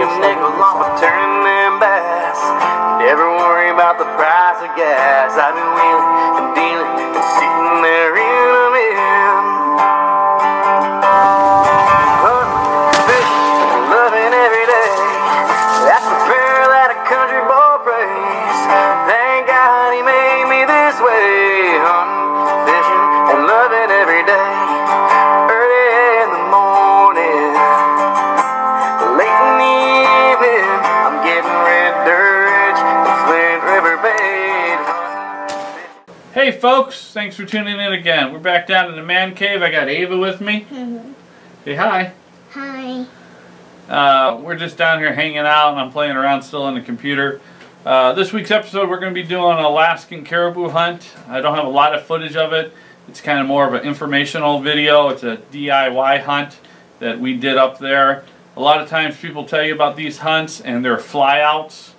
a nickel off of turning them bass. Never worry about the price of gas. I've been wheeling and dealing and sitting there in a man. Hunting, fishing, loving every day. That's the prayer that a country boy prays. Thank God he made me this way. Hunting, fishing, and loving every day. Early in the morning, late in the evening, I'm getting red dirt rich, the Flint River Bed. Hey folks, thanks for tuning in again. We're back down in the man cave. I got Ava with me. Say hi. Hi. We're just down here hanging out and I'm playing around still on the computer. This week's episode we're going to be doing an Alaskan caribou hunt. I don't have a lot of footage of it. It's kind of more of an informational video. It's a DIY hunt that we did up there. A lot of times people tell you about these hunts and they're flyouts,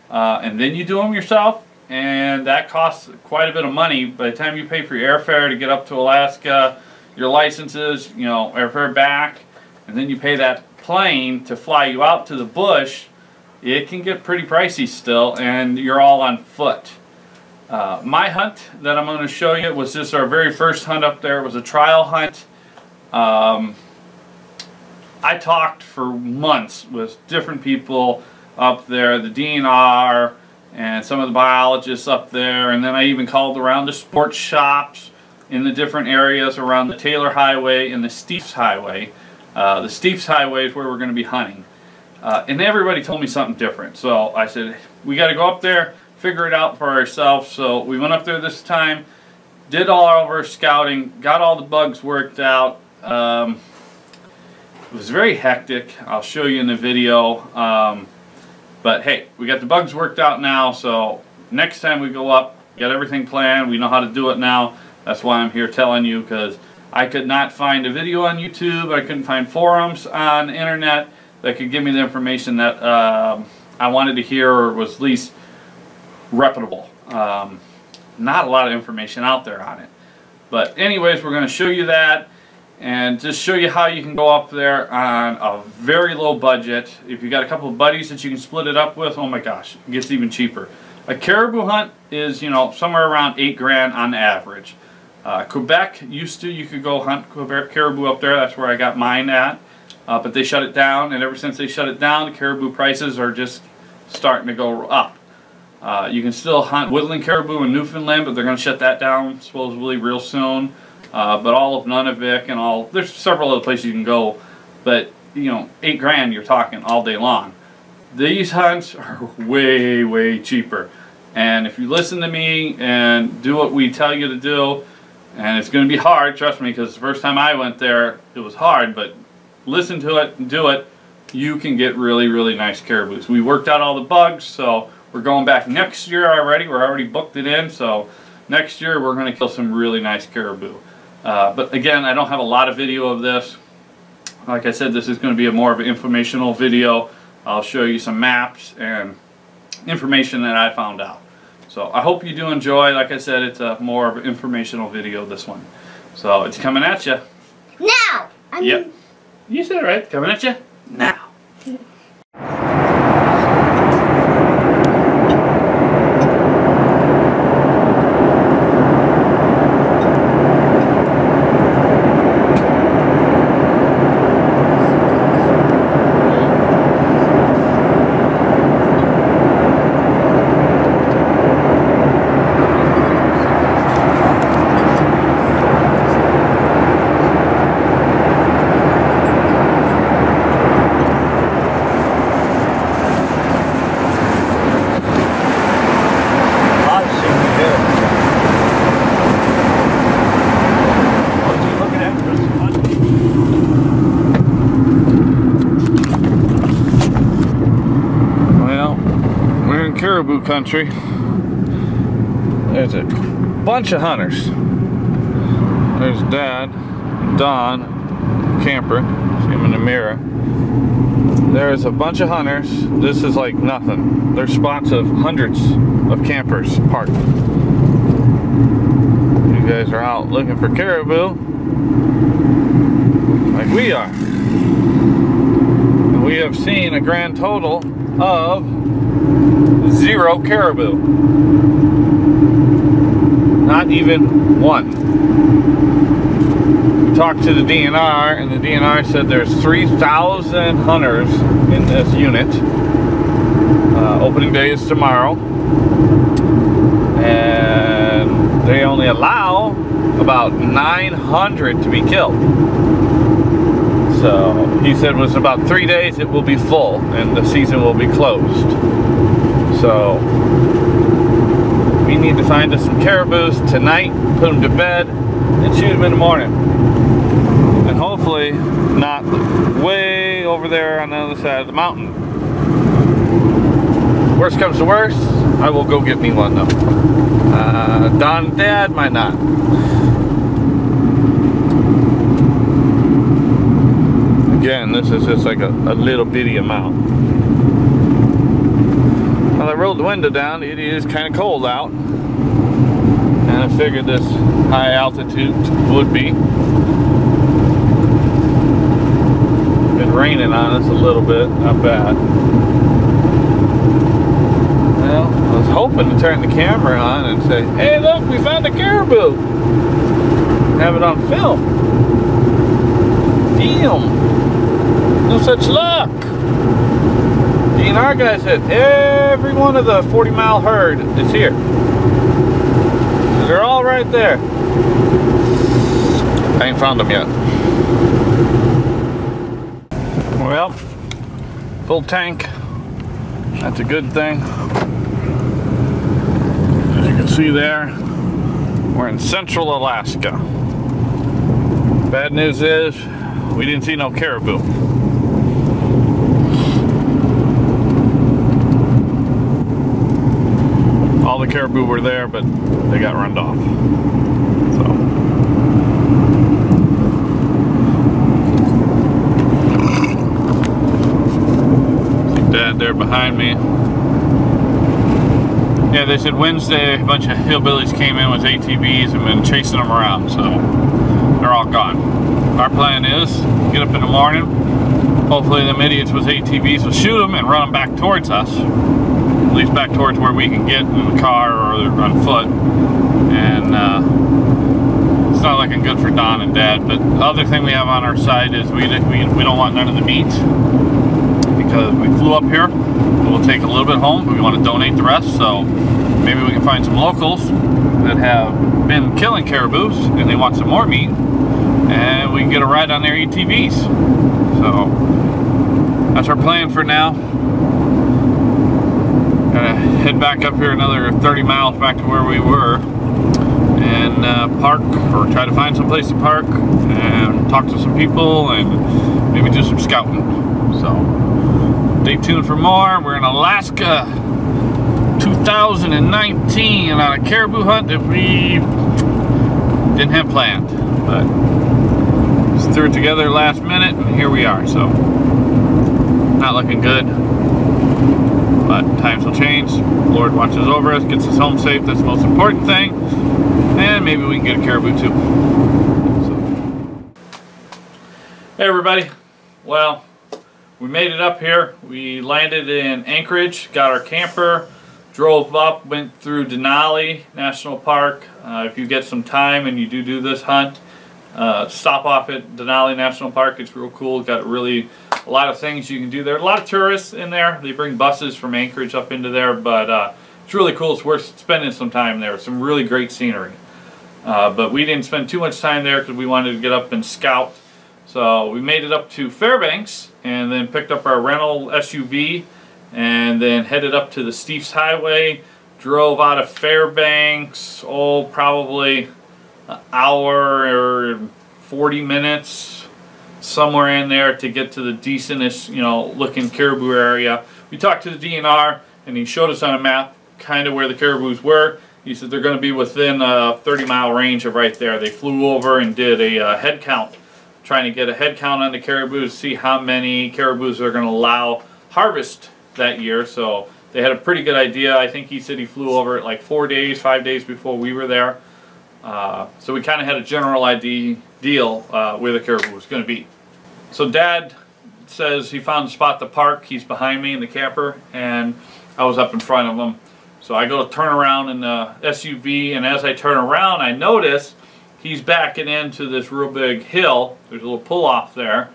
and then you do them yourself, and that costs quite a bit of money. By the time you pay for your airfare to get up to Alaska, your licenses, you know, airfare back, and then you pay that plane to fly you out to the bush, it can get pretty pricey still, and you're all on foot. My hunt that I'm going to show you was just our very first hunt up there. It was a trial hunt. I talked for months with different people up there, the DNR and some of the biologists up there, and then I even called around the sports shops in the different areas around the Taylor Highway and the Steese Highway. The Steese Highway is where we're going to be hunting. And everybody told me something different. So I said, we got to go up there, figure it out for ourselves. So we went up there this time, did all of our scouting, got all the bugs worked out. It was very hectic. I'll show you in the video. But hey, we got the bugs worked out now, so next time we go up, got everything planned, we know how to do it now. That's why I'm here telling you, because I could not find a video on YouTube, I couldn't find forums on the internet that could give me the information that I wanted to hear, or was at least reputable. Not a lot of information out there on it. But anyways, we're going to show you that and just show you how you can go up there on a very low budget. If you got a couple of buddies that you can split it up with, oh my gosh, it gets even cheaper. A caribou hunt is, you know, somewhere around $8 grand on average. Quebec used to, you could go hunt caribou up there. That's where I got mine at. But they shut it down, and ever since they shut it down, the caribou prices are just starting to go up. You can still hunt woodland caribou in Newfoundland, but they're going to shut that down supposedly real soon. But all of Nunavik and all, there's several other places you can go, but you know, $8 grand you're talking all day long. These hunts are way, way cheaper. And if you listen to me and do what we tell you to do, and it's going to be hard, trust me, because the first time I went there, it was hard, but listen to it and do it, you can get really, really nice caribous. We worked out all the bugs, so we're going back next year already. We're already booked it in, so next year we're going to kill some really nice caribou. But again, I don't have a lot of video of this. Like I said, this is going to be a more of an informational video. I'll show you some maps and information that I found out. So I hope you do enjoy. Like I said, it's a more of an informational video, this one. So it's coming at you. Now! Yep. You said it right. Coming at you now. Caribou country. There's a bunch of hunters. There's Dad, Don, camper. See him in the mirror. There's a bunch of hunters. This is like nothing. There's spots of hundreds of campers parked. You guys are out looking for caribou like we are. And we have seen seen a grand total of 0 caribou. Not even one. We talked to the DNR, and the DNR said there's 3,000 hunters in this unit. Opening day is tomorrow, and they only allow about 900 to be killed. So he said with about 3 days it will be full and the season will be closed. So we need to find us some caribous tonight, put them to bed, and shoot them in the morning. And hopefully not way over there on the other side of the mountain. Worst comes to worst, I will go get me one though. Don and Dad might not. Again, this is just like a little bitty amount. Well, I rolled the window down. It is kind of cold out. And I figured this high altitude would be. Been raining on us a little bit, not bad. Well, I was hoping to turn the camera on and say, hey look, we found a caribou. Have it on film. No such luck. DNR guy said every one of the 40-mile herd is here. They're all right there. I ain't found them yet. Well, full tank. That's a good thing. As you can see there, we're in central Alaska. Bad news is we didn't see no caribou. All the caribou were there, but they got runned off. So. See Dad there behind me. Yeah, they said Wednesday a bunch of hillbillies came in with ATVs and been chasing them around, so they're all gone. Our plan is get up in the morning. Hopefully them idiots with ATVs will shoot them and run them back towards us. At least back towards where we can get in the car or on foot. And it's not looking good for Don and Dad. But the other thing we have on our side is we don't want none of the meat. Because we flew up here. We'll take a little bit home, but we want to donate the rest. So maybe we can find some locals that have been killing caribous and they want some more meat. And we can get a ride on their ATVs. So that's our plan for now. Gotta head back up here another 30 miles back to where we were and park, or try to find some place to park and talk to some people and maybe do some scouting. So stay tuned for more. We're in Alaska 2019 on a caribou hunt that we didn't have planned, but just threw it together last minute and here we are. So not looking good. But times will change. Lord watches over us, gets us home safe. That's the most important thing. And maybe we can get a caribou too. So. Hey everybody. Well, we made it up here. We landed in Anchorage, got our camper, drove up, went through Denali National Park. If you get some time and you do this hunt, stop off at Denali National Park. It's real cool. Got a lot of things you can do there. A lot of tourists in there. They bring buses from Anchorage up into there, but it's really cool. It's worth spending some time there. Some really great scenery. But we didn't spend too much time there because we wanted to get up and scout. So we made it up to Fairbanks and then picked up our rental SUV and then headed up to the Steese Highway. Drove out of Fairbanks, probably an hour or 40 minutes. Somewhere in there to get to the decentish, looking caribou area. We talked to the DNR and he showed us on a map kind of where the caribous were. He said they're going to be within a 30-mile range of right there. They flew over and did a head count, trying to get a head count on the caribou to see how many caribous they're going to allow harvest that year. So they had a pretty good idea. I think he said he flew over it like 5 days before we were there. So we kind of had a general deal where the caribou was going to be. So Dad says he found a spot to park. He's behind me in the camper, and I was up in front of him. So I go to turn around in the SUV, and as I turn around, I notice he's backing into this real big hill. There's a little pull-off there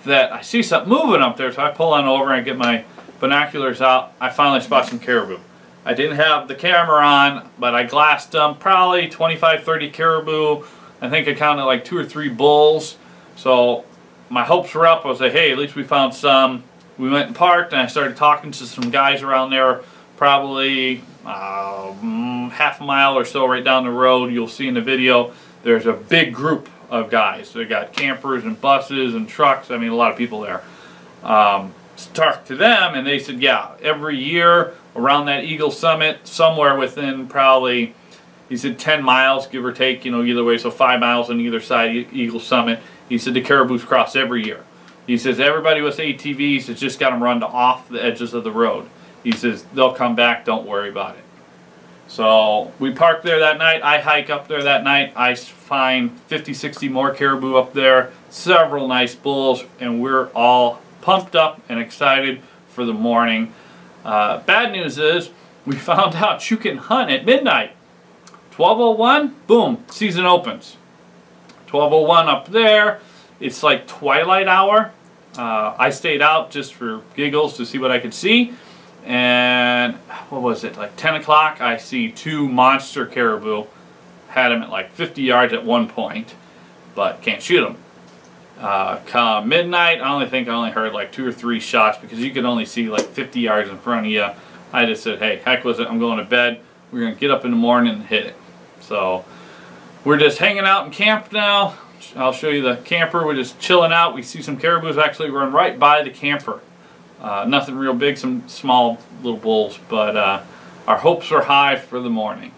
that I see something moving up there, so I pull on over and get my binoculars out. I finally spot some caribou. I didn't have the camera on, but I glassed them, probably 25, 30 caribou. I think I counted like 2 or 3 bulls. So my hopes were up. I was like, hey, at least we found some. We went and parked, and I started talking to some guys around there, probably half a mile or so right down the road. You'll see in the video, there's a big group of guys. They got campers and buses and trucks. I mean, a lot of people there. Talked to them, and they said, yeah, every year around that Eagle Summit, somewhere within probably, he said 10 miles, give or take, you know, either way, so 5 miles on either side of Eagle Summit. He said the caribous cross every year. He says everybody with ATVs has just got them run off the edges of the road. He says they'll come back, don't worry about it. So we parked there that night. I hike up there that night. I find 50, 60 more caribou up there, several nice bulls, and we're all pumped up and excited for the morning. Bad news is we found out you can hunt at midnight. 12:01, boom, season opens. 12:01 up there. It's like twilight hour. I stayed out just for giggles to see what I could see. And what was it, like 10 o'clock, I see 2 monster caribou. Had them at like 50 yards at one point, but can't shoot them. Come midnight, I only heard like 2 or 3 shots because you could only see like 50 yards in front of you. I just said, hey, heck with it, I'm going to bed. We're going to get up in the morning and hit it. So we're just hanging out in camp now. I'll show you the camper. We're just chilling out. We see some caribous actually run right by the camper. Nothing real big, some small little bulls, but our hopes are high for the morning.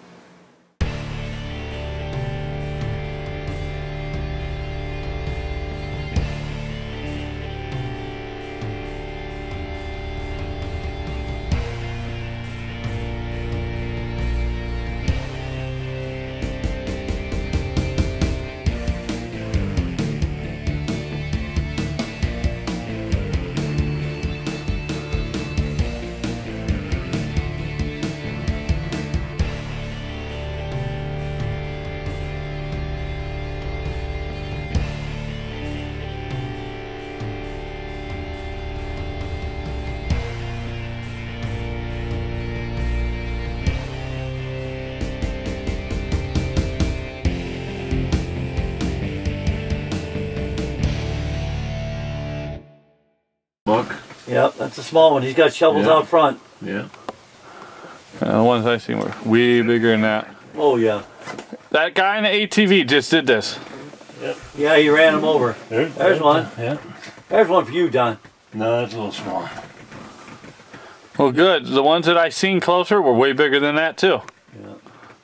Buck? Yep, that's a small one. He's got shovels out front. Yeah. The ones I seen were way bigger than that. Oh, yeah. That guy in the ATV just did this. Yep. Yeah, he ran him over. There's one. Yeah. There's one for you, Don. No, that's a little small. Well, good. The ones that I seen closer were way bigger than that, too. Yeah.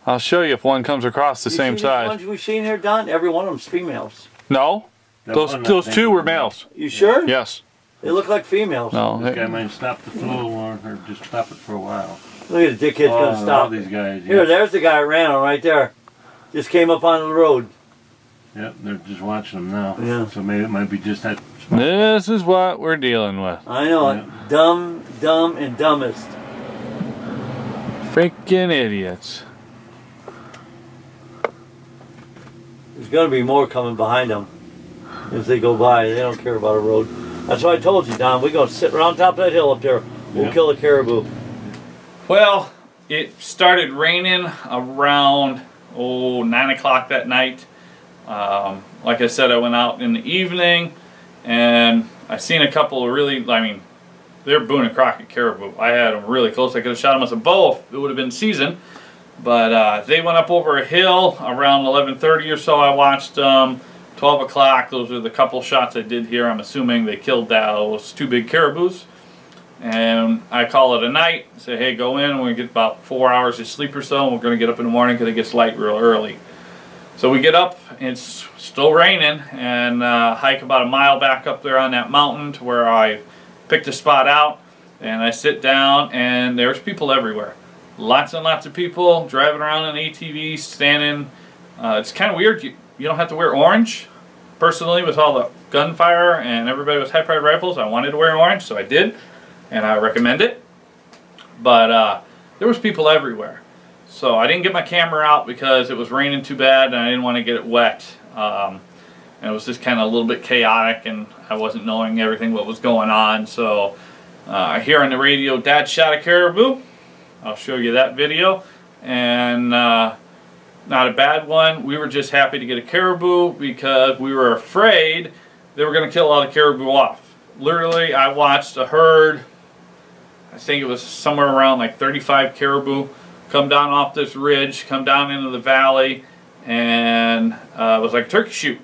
I'll show you if one comes across the same size. The ones we've seen here, Don? Every one of them's females. No. Those 2 were males. You sure? Yes. They look like females. No. This guy might stop the flow or just stop it for a while. Look at the dickhead gonna stop. All these guys. Here, yeah. there's the guy that ran him right there. Just came up onto the road. Yep, they're just watching them now. Yeah. So maybe it might be just that small. This is what we're dealing with. I know it. Dumb, dumb, and dumbest. Freaking idiots. There's gonna be more coming behind them as they go by. They don't care about a road. That's why I told you, Don. We're gonna sit around top of that hill up there. We'll kill a caribou. Well, it started raining around 9 o'clock that night. Like I said, I went out in the evening and I seen a couple of really, I mean, they're Boone and Crockett caribou. I had them really close. I could have shot them with a bow if it would have been season. But they went up over a hill around 11:30 or so. I watched 12 o'clock. Those are the couple shots I did here. I'm assuming they killed those 2 big caribous. And I call it a night. Say, hey, go in. We're going to get about 4 hours of sleep or so. And we're going to get up in the morning because it gets light real early. So we get up. It's still raining. And hike about a mile back up there on that mountain to where I picked a spot out. And I sit down. And there's people everywhere. Lots and lots of people driving around on ATVs, standing. It's kind of weird. You don't have to wear orange, personally, with all the gunfire and everybody was high-powered rifles, I wanted to wear orange, so I did, and I recommend it. But there was people everywhere. So I didn't get my camera out because it was raining too bad and I didn't want to get it wet. And it was just kind of a little bit chaotic and I wasn't knowing everything what was going on. So I hear on the radio, Dad shot a caribou. I'll show you that video. And not a bad one. We were just happy to get a caribou because we were afraid they were going to kill all the caribou off. Literally, I watched a herd, I think it was somewhere around like 35 caribou, come down off this ridge, come down into the valley, and it was like a turkey shoot.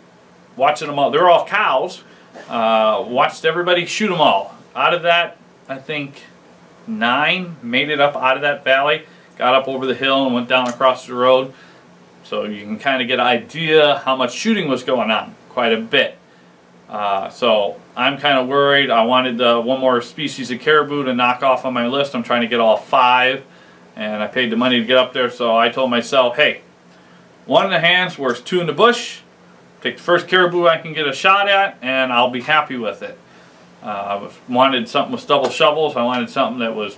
Watching them all. They were all cows. Watched everybody shoot them all. Out of that, I think 9 made it up out of that valley, got up over the hill and went down across the road. So you can kind of get an idea how much shooting was going on. Quite a bit. So I'm kind of worried. I wanted one more species of caribou to knock off on my list. I'm trying to get all 5. And I paid the money to get up there, so I told myself, hey, 1 in the hand's worth 2 in the bush. Take the first caribou I can get a shot at, and I'll be happy with it. I wanted something with double shovels. I wanted something that was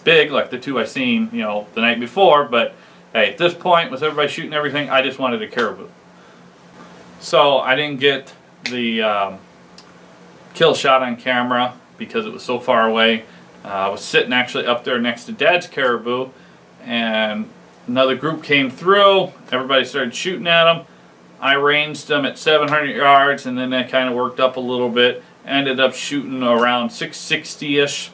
big, like the 2 I seen, you know, the night before. But hey, at this point, with everybody shooting everything, I just wanted a caribou. So I didn't get the kill shot on camera because it was so far away. I was sitting actually up there next to Dad's caribou, and another group came through. Everybody started shooting at them. I ranged them at 700 yards, and then that kind of worked up a little bit. Ended up shooting around 660-ish,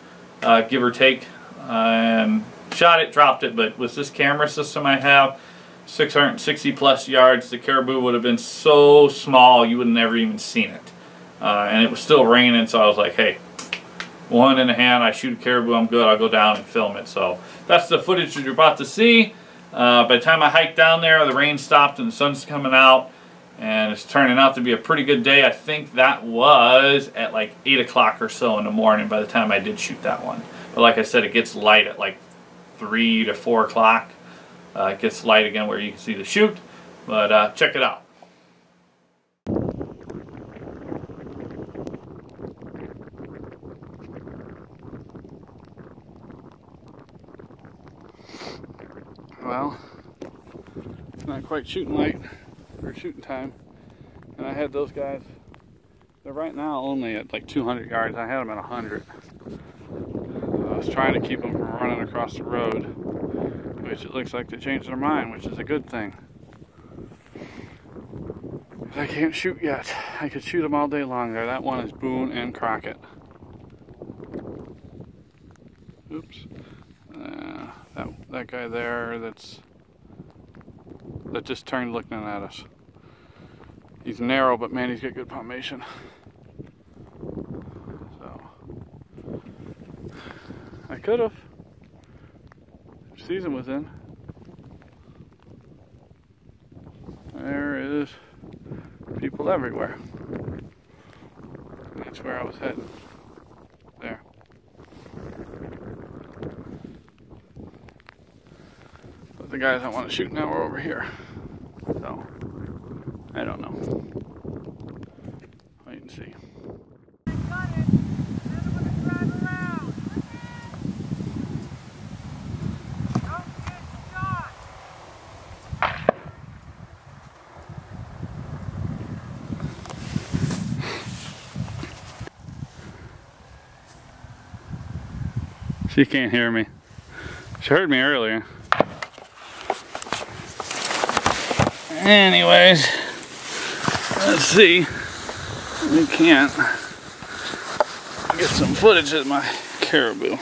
give or take, and shot it, dropped it. But with this camera system I have, 660 plus yards, the caribou would have been so small you would have never even seen it. And it was still raining, so I was like, hey, 1 in the hand, I shoot a caribou, I'm good, I'll go down and film it. So that's the footage that you're about to see. By the time I hiked down there, the rain stopped and the sun's coming out, and it's turning out to be a pretty good day. I think that was at like 8 o'clock or so in the morning by the time I did shoot that one. But like I said, it gets light at like 3 to 4 o'clock. It gets light again where you can see the shoot, but check it out. Well, it's not quite shooting light or shooting time, and I had those guys. They're right now only at like 200 yards. I had them at 100. I was trying to keep them from running across the road, which it looks like they changed their mind, which is a good thing. But I can't shoot yet. I could shoot them all day long there. That one is Boone and Crockett. Oops. That guy there that just turned looking at us. He's narrow, but man, he's got good formation. So I could have. Season was in. There is people everywhere. That's where I was heading. There. The guys I want to shoot now are over here, so I don't know. Wait and see. She can't hear me. She heard me earlier. Anyways, let's see. We can't get some footage of my caribou.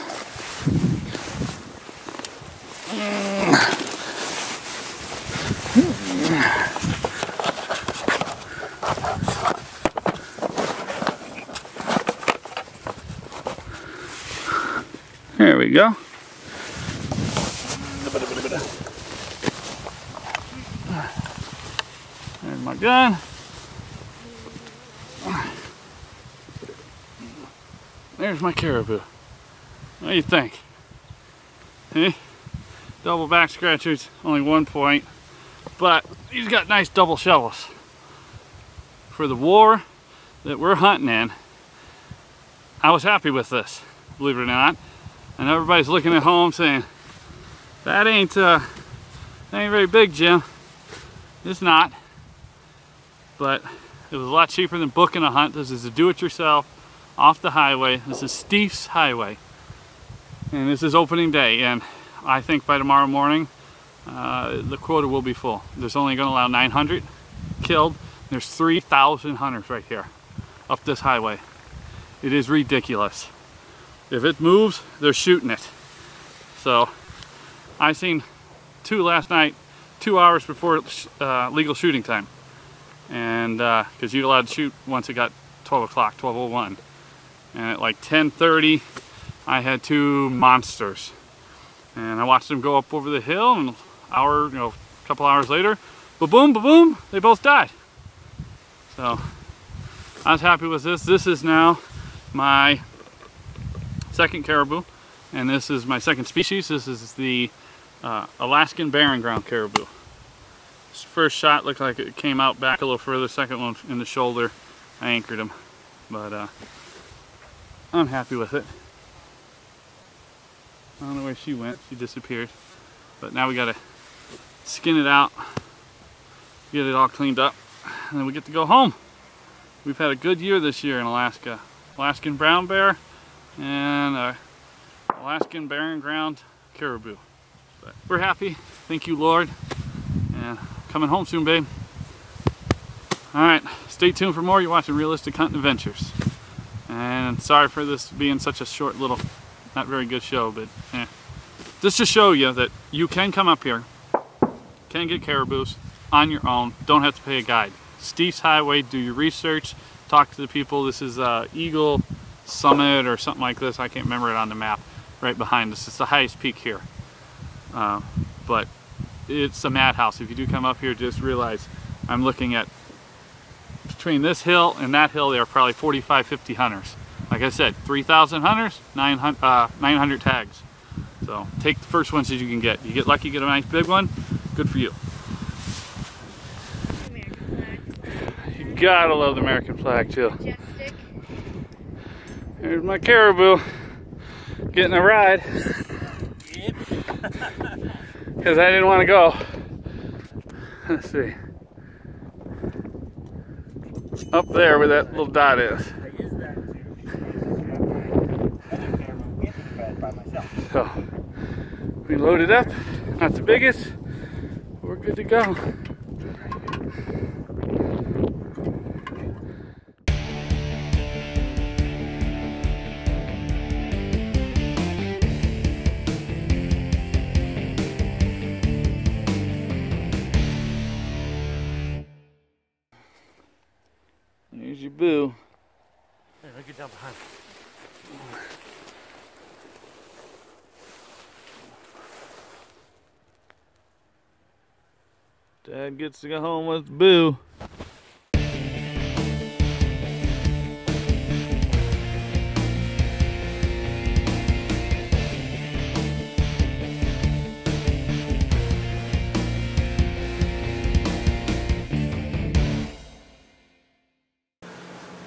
There we go. There's my gun. There's my caribou. What do you think? Eh? Double back scratchers, only 1 point, but he's got nice double shovels. For the war, that we're hunting in, I was happy with this, believe it or not. And everybody's looking at home saying, that ain't very big, Jim. It's not. But it was a lot cheaper than booking a hunt. This is a do-it-yourself, off the highway. This is Steese Highway. And this is opening day. And I think by tomorrow morning, the quota will be full. There's only going to allow 900 killed. There's 3,000 hunters right here up this highway. It is ridiculous. If it moves, they're shooting it. So I seen 2 last night, 2 hours before legal shooting time. And because you're allowed to shoot once it got 12 o'clock, 12:01. And at like 10:30, I had 2 monsters. And I watched them go up over the hill, and a couple hours later, ba-boom, ba-boom, they both died. So I was happy with this. This is now my second caribou, and this is my second species. This is the Alaskan barren ground caribou. This first shot looked like it came out back a little further. Second one in the shoulder, I anchored him, but I'm happy with it. I don't know where she went. She disappeared. But now we gotta skin it out, get it all cleaned up, and then we get to go home. We've had a good year this year in Alaska. Alaskan brown bear and Alaskan barren ground caribou. But we're happy. Thank you, Lord. And coming home soon, babe. Alright, stay tuned for more. You're watching Realistic Hunting Adventures. And sorry for this being such a short little, not very good show, but just to show you that you can come up here, can get caribous on your own, don't have to pay a guide. Steese Highway, do your research, talk to the people. This is Eagle Summit or something like this. I can't remember it on the map right behind us. It's the highest peak here. But it's a madhouse. If you do come up here, just realize I'm looking at between this hill and that hill, there are probably 45, 50 hunters. Like I said, 3,000 hunters, 900 tags. So take the first ones that you can get. You get lucky, get a nice big one, good for you. You gotta love the American flag too. There's my caribou getting a ride. Because I didn't want to go. Let's see. Up there where that little dot is. So we loaded up. Not the biggest. We're good to go. There's your boo. Hey, look, get down behind. Dad gets to go home with boo.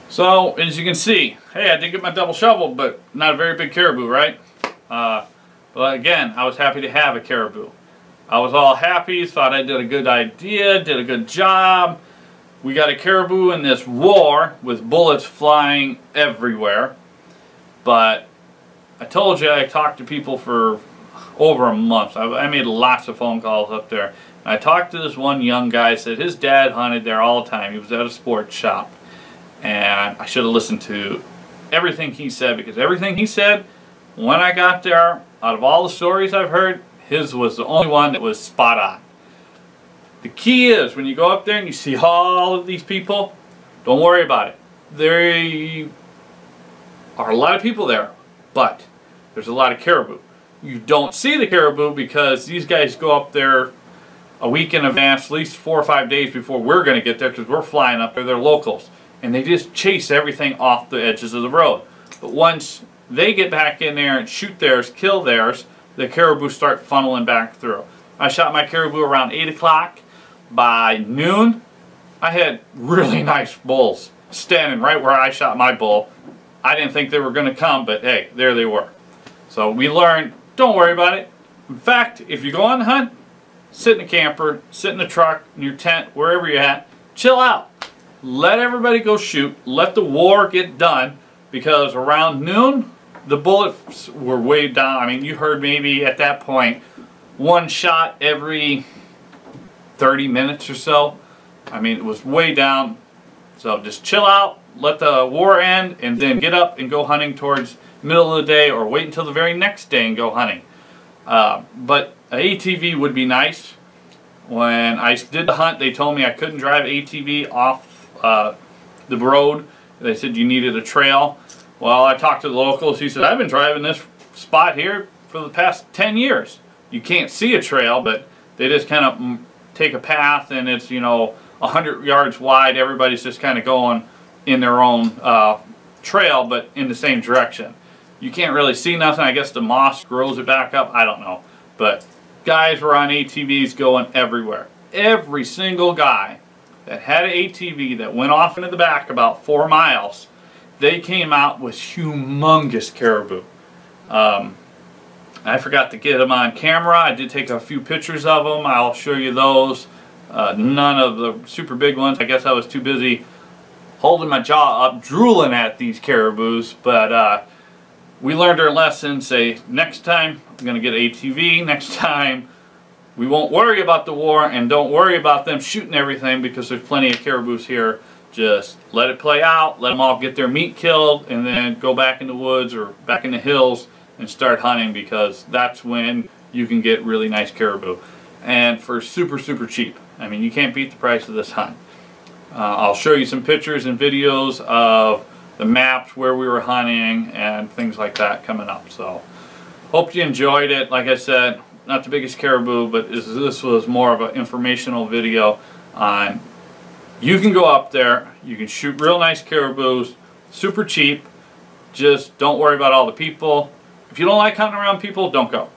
So, as you can see, hey, I did get my double shovel, but not a very big caribou, right? But again, I was happy to have a caribou. I was all happy, thought I did a good idea, did a good job. We got a caribou in this war with bullets flying everywhere. But I told you I talked to people for over a month. I made lots of phone calls up there. And I talked to this one young guy, said his dad hunted there all the time. He was at a sports shop. And I should have listened to everything he said, because everything he said, when I got there, out of all the stories I've heard, his was the only one that was spot on. The key is, when you go up there and you see all of these people, don't worry about it. There are a lot of people there, but there's a lot of caribou. You don't see the caribou because these guys go up there a week in advance, at least 4 or 5 days before we're going to get there, because we're flying up there. They're locals. And they just chase everything off the edges of the road. But once they get back in there and shoot theirs, kill theirs, the caribou start funneling back through. I shot my caribou around 8 o'clock. By noon, I had really nice bulls standing right where I shot my bull. I didn't think they were going to come, but hey, there they were. So we learned, don't worry about it. In fact, if you go on the hunt, sit in a camper, sit in a truck, in your tent, wherever you're at, chill out. Let everybody go shoot. Let the war get done, because around noon, the bullets were way down. I mean, you heard maybe at that point, one shot every 30 minutes or so. I mean, it was way down. So just chill out, let the war end, and then get up and go hunting towards middle of the day, or wait until the very next day and go hunting. But an ATV would be nice. When I did the hunt, they told me I couldn't drive ATV off the road. They said you needed a trail. Well, I talked to the locals. He said, I've been driving this spot here for the past 10 years. You can't see a trail, but they just kind of take a path, and it's, you know, 100 yards wide. Everybody's just kind of going in their own trail, but in the same direction. You can't really see nothing. I guess the moss grows it back up. I don't know. But guys were on ATVs going everywhere. Every single guy that had an ATV that went off into the back about 4 miles, they came out with humongous caribou. I forgot to get them on camera. I did take a few pictures of them. I'll show you those. None of the super big ones. I guess I was too busy holding my jaw up, drooling at these caribous. But we learned our lesson. Say, next time I'm going to get an ATV. Next time we won't worry about the war, and don't worry about them shooting everything, because there's plenty of caribous here. Just let it play out. Let them all get their meat killed, and then go back in the woods or back in the hills and start hunting, because that's when you can get really nice caribou. And for super, super cheap. I mean, you can't beat the price of this hunt. I'll show you some pictures and videos of the maps where we were hunting and things like that coming up. So, hope you enjoyed it. Like I said, not the biggest caribou, but this was more of an informational video on, you can go up there, you can shoot real nice caribous, super cheap. Just don't worry about all the people. If you don't like hunting around people, don't go.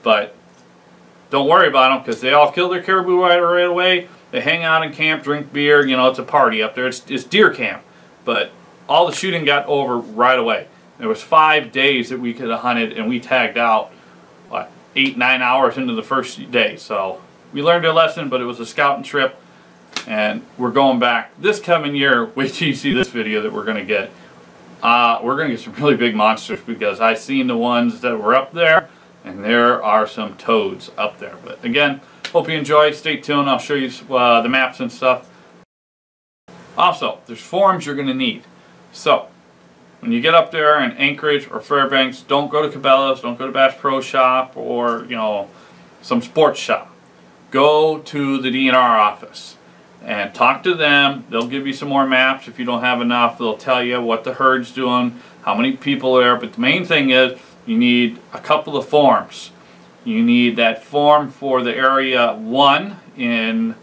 But don't worry about them, because they all kill their caribou right away. They hang out in camp, drink beer. You know, it's a party up there. It's deer camp. But all the shooting got over right away. There was 5 days that we could have hunted, and we tagged out, what, 8-9 hours into the first day. So we learned a lesson, but it was a scouting trip, and we're going back this coming year. Wait till you see this video that we're going to get. We're going to get some really big monsters, because I've seen the ones that were up there, and there are some toads up there. But again, hope you enjoy. Stay tuned. I'll show you the maps and stuff. Also, there's forms you're going to need. So, when you get up there in Anchorage or Fairbanks, don't go to Cabela's, don't go to Bass Pro Shop, or, you know, some sports shop. Go to the DNR office and talk to them. They'll give you some more maps. If you don't have enough, they'll tell you what the herd's doing, how many people are there. But the main thing is, you need a couple of forms. You need that form for the Area 1 in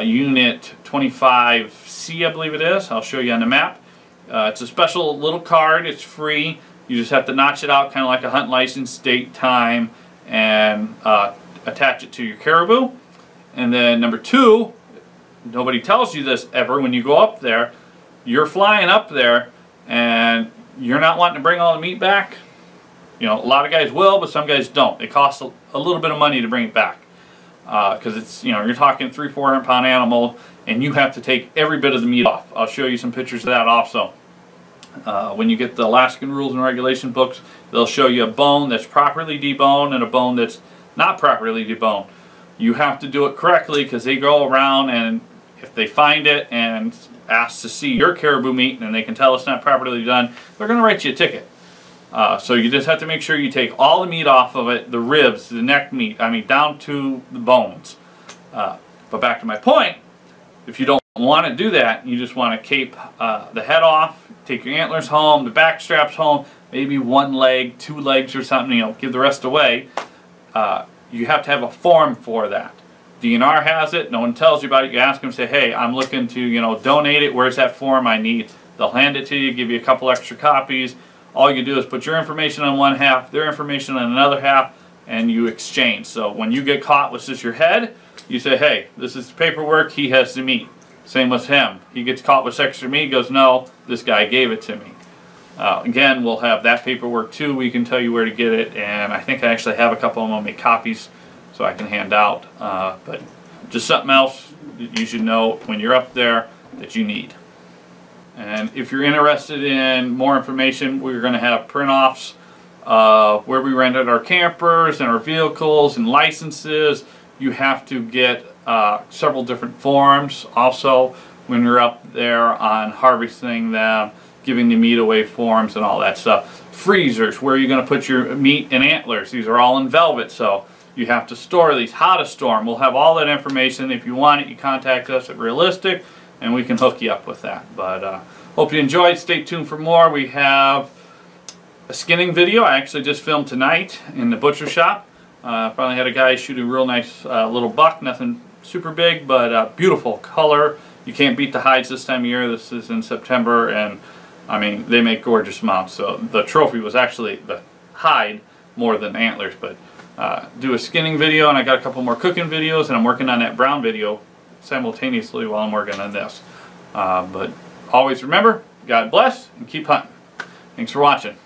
Unit 25C, I believe it is. I'll show you on the map. It's a special little card. It's free. You just have to notch it out, kind of like a hunt license, date, time, and attach it to your caribou. And then number 2, nobody tells you this ever, when you go up there, you're flying up there and you're not wanting to bring all the meat back. You know, a lot of guys will, but some guys don't. It costs a little bit of money to bring it back, because it's, you know, you're talking 300-400 pound animal, and you have to take every bit of the meat off. I'll show you some pictures of that also. When you get the Alaskan Rules and Regulation books, they'll show you a bone that's properly deboned and a bone that's not properly deboned. You have to do it correctly, because they go around, and if they find it and ask to see your caribou meat and they can tell it's not properly done, they're going to write you a ticket. So you just have to make sure you take all the meat off of it, the ribs, the neck meat, I mean down to the bones. But back to my point, if you don't want to do that, you just want to cape the head off, take your antlers home, the back straps home, maybe 1 leg, 2 legs or something, you know, give the rest away. You have to have a form for that. DNR has it. No one tells you about it. You ask them, say, hey, I'm looking to, you know, donate it. Where's that form I need? They'll hand it to you, give you a couple extra copies. All you do is put your information on one half, their information on another half, and you exchange. So when you get caught with just your head, you say, hey, this is the paperwork, he has the meat. Same with him. He gets caught with extra meat, he goes, no, this guy gave it to me. Again, we'll have that paperwork too. We can tell you where to get it, and I think I actually have a couple of them. I'll make copies so I can hand out. But just something else that you should know when you're up there that you need. And if you're interested in more information, we're going to have print-offs of where we rented our campers and our vehicles and licenses. You have to get several different forms also when you're up there on harvesting them, giving the meat away forms and all that stuff. Freezers, where you're going to put your meat and antlers. These are all in velvet, so you have to store these, how to store them. We'll have all that information. If you want it, you contact us at Realistic, and we can hook you up with that. But hope you enjoyed. Stay tuned for more. We have a skinning video I actually just filmed tonight in the butcher shop. Finally had a guy shoot a real nice little buck. Nothing super big, but beautiful color. You can't beat the hides this time of year. This is in September, and I mean, they make gorgeous mounts. So the trophy was actually the hide more than antlers. But do a skinning video, and I got a couple more cooking videos, and I'm working on that brown video simultaneously while I'm working on this. But always remember, God bless, and keep hunting. Thanks for watching.